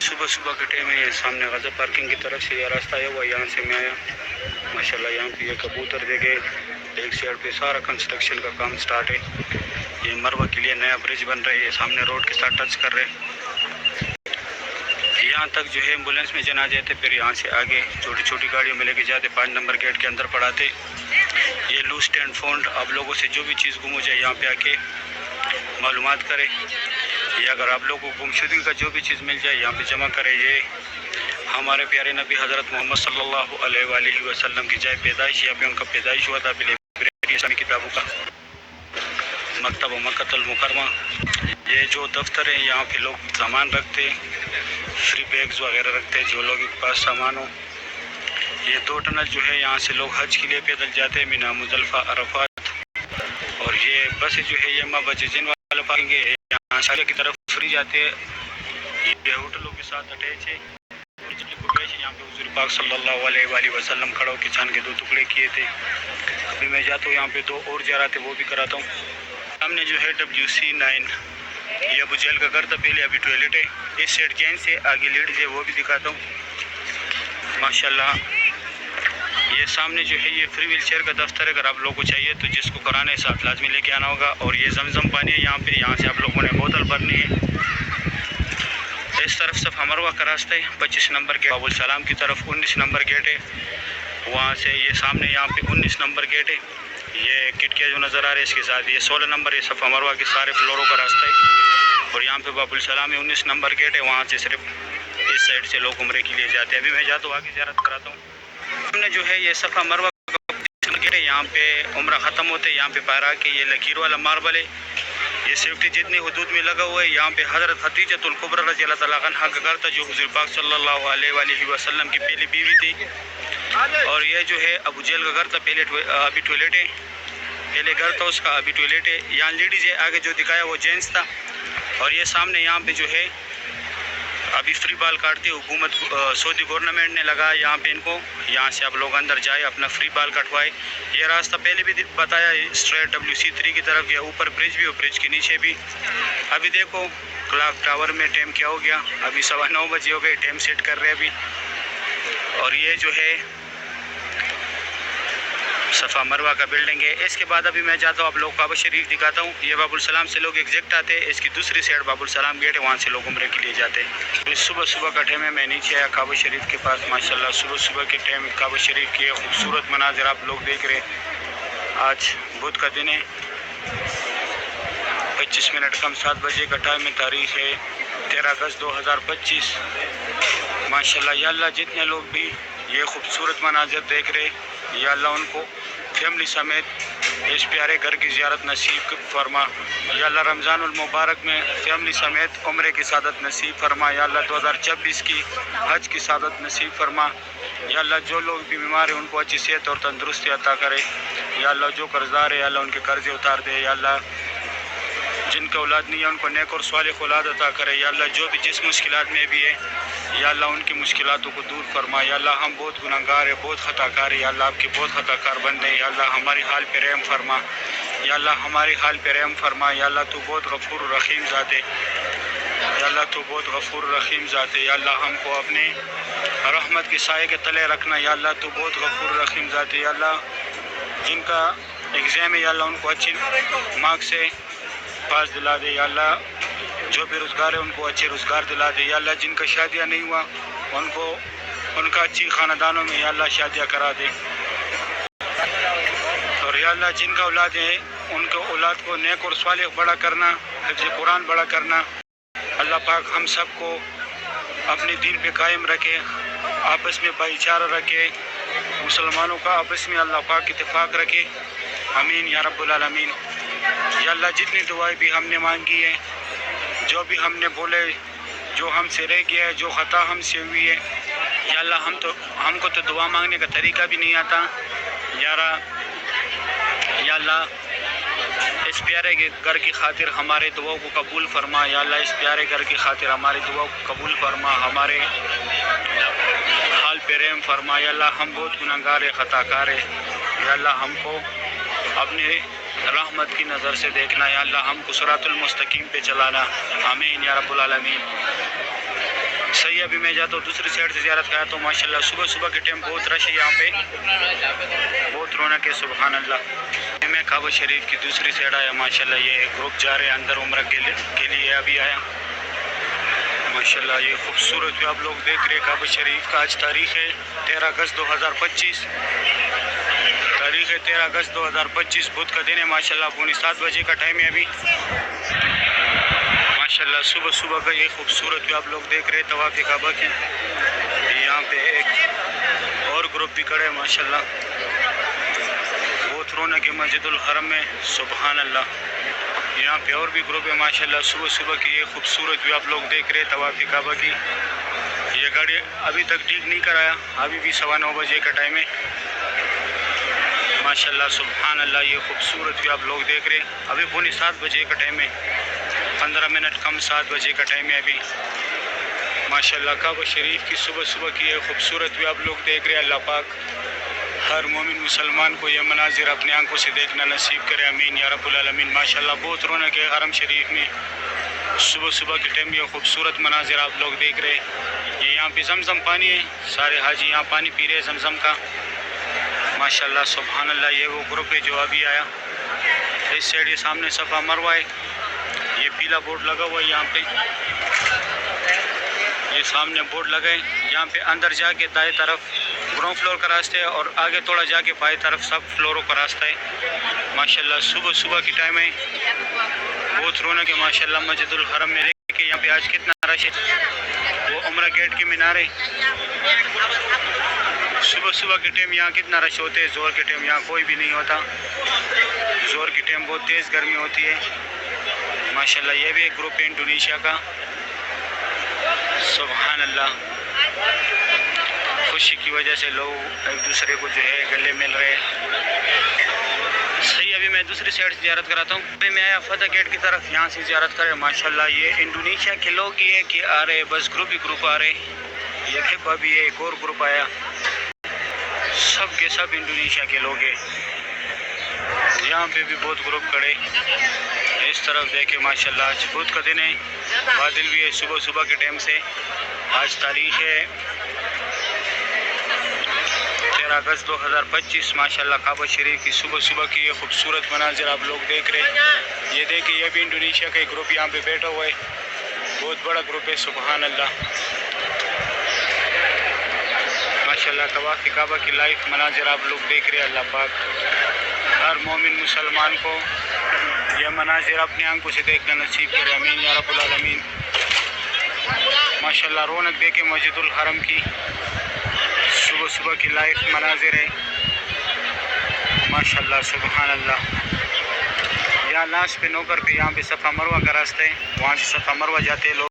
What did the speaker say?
صبح صبح کے ٹائم ہے، یہ سامنے غزہ پارکنگ کی طرف سے یہ راستہ ہے وہ یہاں سے میں آیا ماشاءاللہ۔ یہاں پہ یہ کبوتر دیکھے، ایک سائڈ پہ سارا کنسٹرکشن کا کام سٹارٹ ہے۔ یہ مروہ کے لیے نیا برج بن رہا ہے، یہ سامنے روڈ کے ساتھ ٹچ کر رہے ہیں۔ یہاں تک جو ہے ایمبولینس میں جنا جاتے، پھر یہاں سے آگے چھوٹی چھوٹی گاڑیوں میں لے کے جاتے، 5 نمبر گیٹ کے اندر پڑھاتے۔ یہ لوسٹ اینڈ فاؤنڈ، آپ لوگوں سے جو بھی چیز گم ہو جائے یہاں پہ آ کے معلومات کرے، یا اگر آپ لوگوں کو گمشدگی کا جو بھی چیز مل جائے یہاں پہ جمع کرے۔ یہ ہمارے پیارے نبی حضرت محمد صلی اللہ علیہ وآلہ وسلم کی جائے پیدائش، یہاں پہ ان کا پیدائش ہوا تھا، اسلامی کتابوں کا مکتب و مکۃ المکرمہ۔ یہ جو دفتر ہے یہاں پہ لوگ سامان رکھتے، فری بیگز وغیرہ رکھتے جو لوگوں کے پاس سامان ہو۔ یہ 2 ٹنل جو ہے یہاں سے لوگ حج کے لیے پیدل جاتے ہیں، مینا مزدلفہ عرفات۔ اور یہ بس جو ہے یہ بجن والا پائیں گے، یہاں شارجہ کی طرف فری جاتے ہیں، یہ ہوٹلوں کے ساتھ اٹیچ ہے۔ یہاں پہ حضور پاک صلی اللہ علیہ وآلہ وسلم کھڑا ہو کے چاند کے 2 ٹکڑے کیے تھے۔ ابھی میں جاتا ہوں یہاں پہ 2 اور جا رہا تھے، وہ بھی کراتا ہوں۔ سامنے جو ہے WC9، یہ ابو جہل کا گھر تھا پہلے، ابھی ٹوائلٹ ہے۔ اس سائڈ جین سے آگے لیڈیز ہے، وہ بھی دکھاتا ہوں ماشاءاللہ۔ یہ سامنے جو ہے یہ فری ویل چیئر کا دفتر ہے، اگر آپ لوگوں کو چاہیے تو جس کو کرانے ساتھ لازمی لے کے آنا ہوگا۔ اور یہ زمزم پانی ہے یہاں پہ، یہاں سے آپ لوگوں نے بوتل بھرنی ہے۔ اس طرف صفا مروہ کا راستہ ہے، 25 نمبر گیٹ باب السلام کی طرف 19 نمبر گیٹ ہے، وہاں سے یہ سامنے یہاں پہ 19 نمبر گیٹ ہے۔ یہ کٹکیا جو نظر آ رہے ہیں اس کے ساتھ یہ 16 نمبر ہے، صفا مروہ کے سارے فلوروں کا راستہ ہے۔ اور یہاں پہ باب السلام میں 19 نمبر گیٹ ہے، وہاں سے صرف اس سائڈ سے لوگ عمرے کے لیے جاتے ہیں۔ ابھی میں جاتا ہوں آگے زیارت کراتا ہوں۔ سامنے جو ہے یہ صفا مروہ کا گیٹ ہے، یہاں پہ عمرہ ختم ہوتے، یہاں پہ پارا کے یہ لکیر والا ماربل ہے۔ یہ سیفٹی جتنی حدود میں لگا ہوا ہے، یہاں پہ حضرت خدیجۃ الکبریٰ رضی اللہ تعالیٰ عنہا کا گھر تھا، جو حضور پاک صلی اللہ علیہ وآلہ وسلم کی پہلی بیوی تھی۔ اور یہ جو ہے ابو جہل کا گھر تھا، پہلے ابھی ٹوائلٹ ہے، پہلے گھر تھا اس کا، ابھی ٹوائلٹ ہے۔ یہاں لیڈیز ہے، آگے جو دکھایا وہ جینٹس تھا۔ اور یہ سامنے یہاں پہ جو ہے ابھی فری بال کاٹتی حکومت، سعودی گورنمنٹ نے لگا یہاں پہ ان کو، یہاں سے آپ لوگ اندر جائے اپنا فری بال کٹوائے۔ یہ راستہ پہلے بھی بتایا، اسٹریٹ WC3 کی طرف، یا اوپر برج بھی اور برج کے نیچے بھی۔ ابھی دیکھو کلاک ٹاور میں ٹائم کیا ہو گیا، ابھی 9:15 بجے ہو گئے، ٹائم سیٹ کر رہے ابھی۔ اور یہ جو ہے صفا مروہ کا بلڈنگ ہے۔ اس کے بعد ابھی میں جاتا ہوں آپ لوگ کعبہ شریف دکھاتا ہوں۔ یہ باب السلام سے لوگ ایگزیکٹ آتے ہیں، اس کی دوسری سائڈ باب السلام گیٹ ہے، وہاں سے لوگ عمرے کے لیے جاتے ہیں۔ صبح صبح کا ٹائم ہے، میں نیچے آیا کعبہ شریف کے پاس ماشاءاللہ۔ صبح صبح کے ٹائم کعبہ شریف کے خوبصورت مناظر آپ لوگ دیکھ رہے ہیں۔ آج بدھ کا دن ہے، 25 منٹ کم 7 بجے کا ٹائم ہے، تاریخ ہے 13 اگست 2025 ماشاءاللہ۔ یا اللہ جتنے لوگ بھی یہ خوبصورت مناظر دیکھ رہے، یا اللہ ان کو فیملی سمیت اس پیارے گھر کی زیارت نصیب فرما۔ یا اللہ رمضان المبارک میں فیملی سمیت عمرے کی سعادت نصیب فرما۔ یا اللہ 2026 کی حج کی سعادت نصیب فرما۔ یا اللہ جو لوگ بھی بیمار ہیں ان کو اچھی صحت اور تندرستی عطا کرے۔ یا اللہ جو قرضدار ہے یا اللہ ان کے قرضے اتار دے۔ یا اللہ جن کا اولاد نہیں ہے ان کو نیک اور صالح اولاد عطا کرے۔ یا اللہ جو بھی جس مشکلات میں بھی ہے یا اللہ ان کی مشکلاتوں کو دور فرما۔ یا اللہ ہم بہت گناہگار ہیں، بہت خطا کار ہیں، یا اللہ آپ کے بہت خطا کار بندے ہیں۔ یا اللہ ہماری حال پہ رحم فرما۔ یا اللہ ہماری حال پہ رحم فرما۔ یا اللہ تو بہت غفور رحیم ذات ہے، یا اللہ تو بہت غفور رحیم ذات ہے۔ یا اللہ ہم کو اپنے رحمت کے سائے کے تلے رکھنا۔ یا اللہ تو بہت غفور رحیم ذات ہے۔ یا اللہ جن کا ایگزام ہے یا اللہ ان کو اچھی مارکس سے پاس دلا دے۔ یا اللہ جو بے روزگار ہے ان کو اچھے روزگار دلا دے۔ یا اللہ جن کا شادیاں نہیں ہوا ان کو ان کا اچھی خاندانوں میں یا اللہ شادیاں کرا دے۔ اور یا اللہ جن کا اولاد ہے ان کو اولاد کو نیک اور صالح بڑا کرنا، حفظ قرآن بڑا کرنا۔ اللہ پاک ہم سب کو اپنے دین پہ قائم رکھے، آپس میں بھائی چارہ رکھے، مسلمانوں کا آپس میں اللہ پاک اتفاق رکھے، آمین یا رب العالمین۔ یا اللہ جتنی دعائیں بھی ہم نے مانگی ہے، جو بھی ہم نے بولے، جو ہم سے رہ گیا ہے، جو خطا ہم سے ہوئی ہے، یا اللہ ہم کو تو دعا مانگنے کا طریقہ بھی نہیں آتا۔ یا اللہ اس پیارے گھر کی خاطر ہمارے دعاؤں کو قبول فرما۔ یا اللہ اس پیارے گھر کی خاطر ہماری دعاؤں کو قبول فرما، ہمارے حال پہ رحم فرما۔ یا اللہ ہم بہت گناہگار ہیں، خطا کار ہیں، یا اللہ ہم کو اپنے رحمت کی نظر سے دیکھنا۔ یا اللہ ہم کو صراط المستقیم پہ چلانا، آمین یا رب العالمین۔ صحیح ابھی میں جاتا ہوں دوسری سائڈ سے زیارت کرتا ہوں. ماشاءاللہ صبح صبح کے ٹائم بہت رش ہے یہاں پہ, بہت رونق ہے. سبحان اللہ. میں کعبہ شریف کی دوسری سائڈ آیا. ماشاءاللہ یہ گروپ جا رہے ہیں اندر عمرہ کے لیے ابھی آیا. ماشاءاللہ یہ خوبصورت بھی آپ لوگ دیکھ رہے ہیں کعبہ شریف کا. آج تاریخ ہے 13 اگست 2025. تاریخ ہے 13 اگست 2025 بدھ کا دن ہے. ماشاءاللہ پونے 7 بجے کا ٹائم ہے ابھی. ماشاءاللہ صبح صبح کا یہ خوبصورت بھی آپ لوگ دیکھ رہے ہیں طواف کعبہ کی. یہاں پہ ایک اور گروپ بھی کھڑے ہیں. ماشاءاللہ بہت رونق ہے مسجد الحرم میں. سبحان اللہ. یہاں پہ اور بھی گروپ ہے. ماشاءاللہ صبح صبح کی یہ خوبصورت بھی آپ لوگ دیکھ رہے ہیں طواف کعبہ کی. یہ گاڑی ابھی تک ٹھیک نہیں کرایا, ابھی بھی 9:15 بجے کا ٹائم ہے. ماشاءاللہ سبحان اللہ. یہ خوبصورت بھی آپ لوگ دیکھ رہے ہیں. ابھی پونے 7 بجے کا ٹائم ہے, 15 منٹ کم 7 بجے کا ٹائم ہے ابھی. ماشاءاللہ کعبہ شریف کی صبح صبح کی یہ خوبصورت بھی آپ لوگ دیکھ رہے ہیں. اللہ پاک ہر مومن مسلمان کو یہ مناظر اپنے آنکھوں سے دیکھنا نصیب کرے. امین یا رب العالمین. ماشاءاللہ بہت رونق ہے حرم شریف میں. صبح صبح کے ٹائم یہ خوبصورت مناظر آپ لوگ دیکھ رہے ہیں. یہ یہاں پہ زمزم پانی ہے. سارے حاجی یہاں پانی پی رہے ہیں زمزم کا. ماشاءاللہ سبحان اللہ. یہ وہ گروپ ہے جو ابھی آیا. اس سائڈ یہ سامنے صفا مروہ ہے. یہ پیلا بورڈ لگا ہوا ہے یہاں پہ. یہ سامنے بورڈ لگا ہے. یہاں پہ اندر جا کے دائیں طرف گراؤنڈ فلور کا راستہ ہے اور آگے تھوڑا جا کے بائیں طرف سب فلوروں کا راستہ ہے. ماشاءاللہ صبح صبح کی ٹائم ہے. بہت رونق ہے ماشاءاللہ مسجد الحرم میں. دیکھیں یہاں پہ آج کتنا رش ہے. وہ عمرہ گیٹ کے مینارے. صبح صبح کے ٹائم یہاں کتنا رش ہوتے ہے. زور کے ٹائم یہاں کوئی بھی نہیں ہوتا. زور کے ٹائم بہت تیز گرمی ہوتی ہے. ماشاءاللہ یہ بھی ایک گروپ ہے انڈونیشیا کا. سبحان اللہ. خوشی کی وجہ سے لوگ ایک دوسرے کو جو ہے گلے مل رہے ہیں. صحیح ابھی میں دوسری سائڈ سے زیارت کراتا ہوں. ابھی میں آیا فتح گیٹ کی طرف, یہاں سے زیارت کرے. ماشاءاللہ یہ انڈونیشیا کے لوگ یہ کہ آ رہے, بس گروپ ہی گروپ آ رہے. یہ دیکھو ابھی یہ ایک اور گروپ آیا. سب کے سب انڈونیشیا کے لوگ ہیں. یہاں پہ بھی بہت گروپ کھڑے. اس طرف دیکھیں ماشاءاللہ آج بدھ کا دن ہے. بادل بھی ہے صبح صبح کے ٹائم سے. آج تاریخ ہے 13 اگست 2025. ماشاءاللہ کعبہ شریف کی صبح صبح کی یہ خوبصورت مناظر آپ لوگ دیکھ رہے ہیں. یہ دیکھیں یہ بھی انڈونیشیا کا ایک گروپ یہاں پہ بیٹھا ہوا ہے. بہت بڑا گروپ ہے. سبحان اللہ. ماشاءاللہ طواف کعبہ کی لائف مناظر آپ لوگ دیکھ رہے ہیں. اللہ پاک ہر مومن مسلمان کو یہ مناظر اپنے آنکھوں سے دیکھنا نصیب کرے. امین یا رب العالمین. ماشاءاللہ رونق دیکھیں مسجد الحرم کی. صبح صبح کی لائف مناظر ہے. ماشاءاللہ سبحان اللہ. یہاں لاسٹ پہ نوکر پہ یہاں پہ صفا مروہ کا راستہ ہے. وہاں سے صفا مروہ جاتے ہیں لوگ.